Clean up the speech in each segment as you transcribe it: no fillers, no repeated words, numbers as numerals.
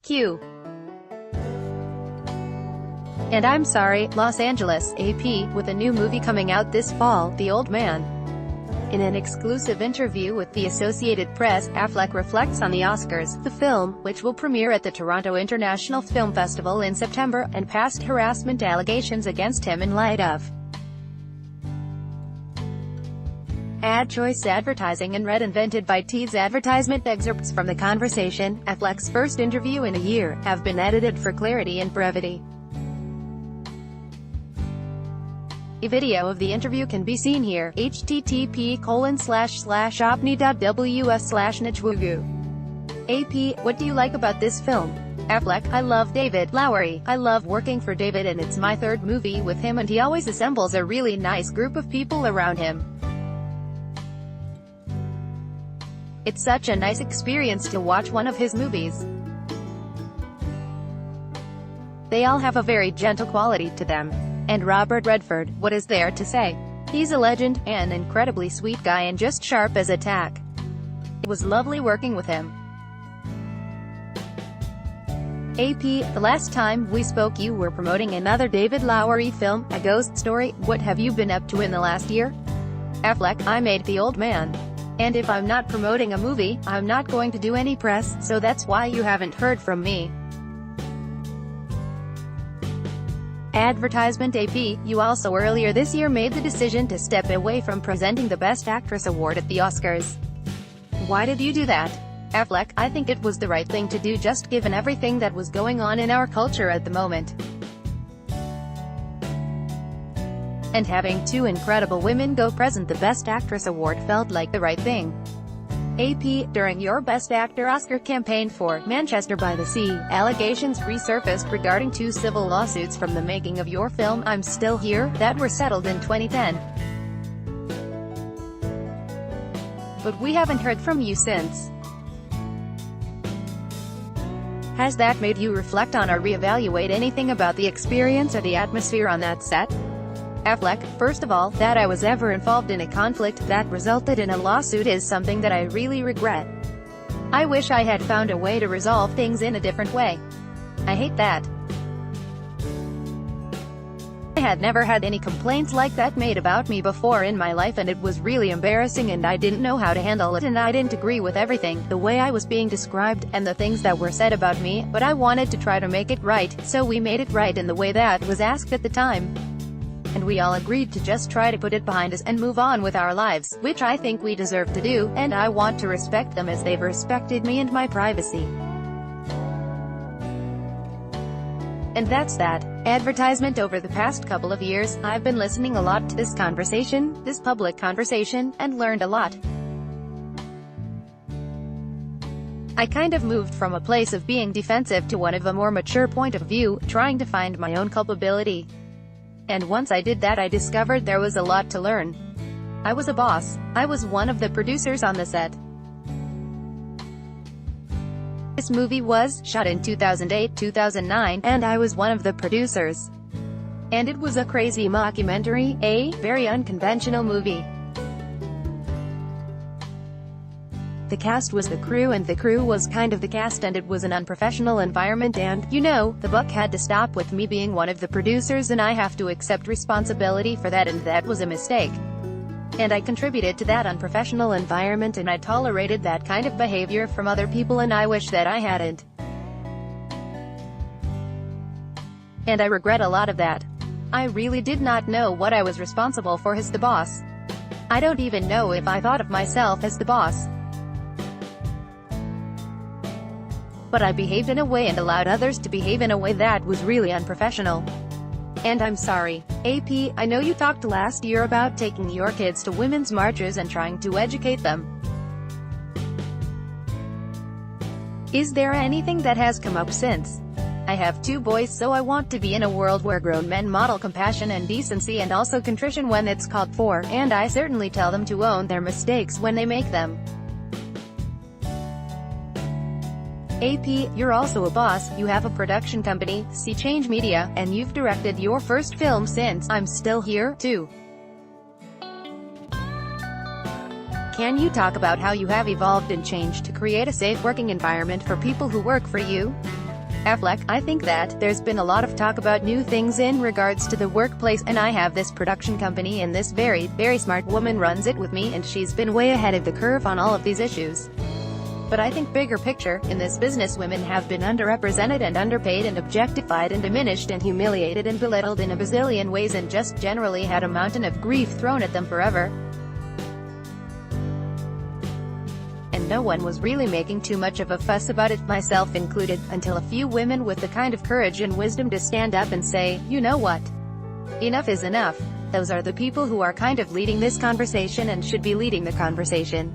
Q. And I'm sorry, Los Angeles, AP, with a new movie coming out this fall, The Old Man. In an exclusive interview with the Associated Press, Affleck reflects on the Oscars, the film, which will premiere at the Toronto International Film Festival in September, and past harassment allegations against him in light of ad choice advertising and read invented by T's advertisement. Excerpts from the conversation, Affleck's first interview in a year, have been edited for clarity and brevity. A video of the interview can be seen here, http://opni.ws/najwugu. AP, what do you like about this film? Affleck, I love David Lowery. I love working for David and it's my third movie with him and he always assembles a really nice group of people around him. It's such a nice experience to watch one of his movies. They all have a very gentle quality to them. And Robert Redford, what is there to say? He's a legend, an incredibly sweet guy and just sharp as a tack. It was lovely working with him. AP, the last time we spoke you were promoting another David Lowery film, A Ghost Story. What have you been up to in the last year? Affleck, I made The Old Man. And if I'm not promoting a movie, I'm not going to do any press, so that's why you haven't heard from me. Advertisement. AP, you also earlier this year made the decision to step away from presenting the Best Actress award at the Oscars. Why did you do that? Affleck, I think it was the right thing to do just given everything that was going on in our culture at the moment. And having two incredible women go present the Best Actress award felt like the right thing. AP, during your Best Actor Oscar campaign for Manchester by the Sea, allegations resurfaced regarding two civil lawsuits from the making of your film I'm Still Here, that were settled in 2010. But we haven't heard from you since. Has that made you reflect on or reevaluate anything about the experience or the atmosphere on that set? Affleck, first of all, that I was ever involved in a conflict that resulted in a lawsuit is something that I really regret. I wish I had found a way to resolve things in a different way. I hate that. I had never had any complaints like that made about me before in my life and it was really embarrassing and I didn't know how to handle it and I didn't agree with everything, the way I was being described, and the things that were said about me, but I wanted to try to make it right, so we made it right in the way that was asked at the time. And we all agreed to just try to put it behind us and move on with our lives, which I think we deserve to do, and I want to respect them as they've respected me and my privacy. And that's that. Advertisement. Over the past couple of years, I've been listening a lot to this conversation, this public conversation, and learned a lot. I kind of moved from a place of being defensive to one of a more mature point of view, trying to find my own culpability. And once I did that I discovered there was a lot to learn. I was a boss. I was one of the producers on the set. This movie was shot in 2008-2009, and I was one of the producers. And it was a crazy mockumentary, a very unconventional movie. The cast was the crew and the crew was kind of the cast and it was an unprofessional environment and, you know, the buck had to stop with me being one of the producers and I have to accept responsibility for that and that was a mistake. And I contributed to that unprofessional environment and I tolerated that kind of behavior from other people and I wish that I hadn't. And I regret a lot of that. I really did not know what I was responsible for as the boss. I don't even know if I thought of myself as the boss. But I behaved in a way and allowed others to behave in a way that was really unprofessional. And I'm sorry. AP, I know you talked last year about taking your kids to women's marches and trying to educate them. Is there anything that has come up since? I have two boys so I want to be in a world where grown men model compassion and decency and also contrition when it's called for, and I certainly tell them to own their mistakes when they make them. AP, you're also a boss, you have a production company, Sea Change Media, and you've directed your first film since I'm Still Here, too. Can you talk about how you have evolved and changed to create a safe working environment for people who work for you? Affleck, I think that there's been a lot of talk about new things in regards to the workplace, and I have this production company and this very, very smart woman runs it with me, and she's been way ahead of the curve on all of these issues. But I think bigger picture, in this business women have been underrepresented and underpaid and objectified and diminished and humiliated and belittled in a bazillion ways and just generally had a mountain of grief thrown at them forever. And no one was really making too much of a fuss about it, myself included, until a few women with the kind of courage and wisdom to stand up and say, you know what? Enough is enough. Those are the people who are kind of leading this conversation and should be leading the conversation.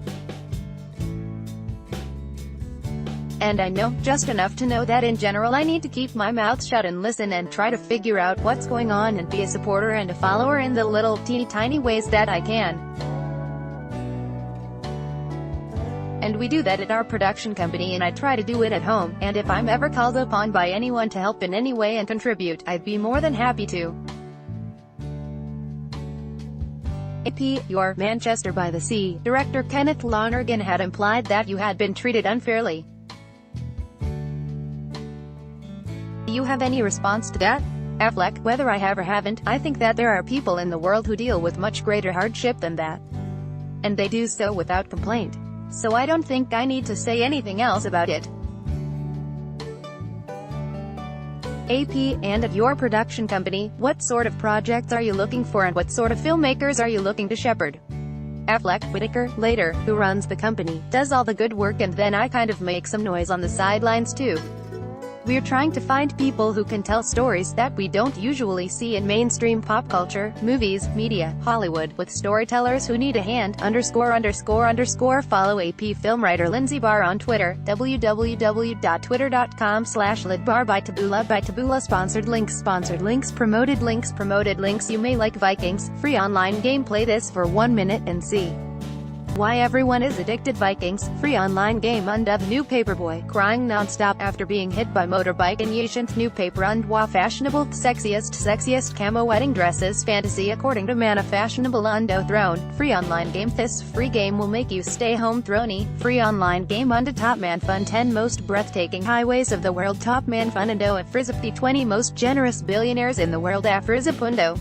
And I know, just enough to know that in general I need to keep my mouth shut and listen and try to figure out what's going on and be a supporter and a follower in the little, teeny tiny ways that I can. And we do that at our production company, and I try to do it at home, and if I'm ever called upon by anyone to help in any way and contribute, I'd be more than happy to. AP, your Manchester by the Sea director Kenneth Lonergan had implied that you had been treated unfairly. Do you have any response to that? Affleck, whether I have or haven't, I think that there are people in the world who deal with much greater hardship than that. And they do so without complaint. So I don't think I need to say anything else about it. AP, and at your production company, what sort of projects are you looking for and what sort of filmmakers are you looking to shepherd? Affleck, Whitaker, later, who runs the company, does all the good work and then I kind of make some noise on the sidelines too. We're trying to find people who can tell stories that we don't usually see in mainstream pop culture, movies, media, Hollywood, with storytellers who need a hand, ____. Follow AP film writer Lindsay Barr on Twitter, www.twitter.com/lidbar by Taboola sponsored links, promoted links. You may like Vikings, free online game. Play this for 1 minute and see why everyone is addicted. Vikings, free online game. Unda the new paperboy, crying non-stop after being hit by motorbike in Yashant new paper. Undwa fashionable, sexiest camo wedding dresses fantasy according to Mana fashionable. Undo throne, free online game. This free game will make you stay home throny, free online game. Unda top man fun, 10 most breathtaking highways of the world. Top man fun. Undo Afrizip, the 20 most generous billionaires in the world. Afrizipundo.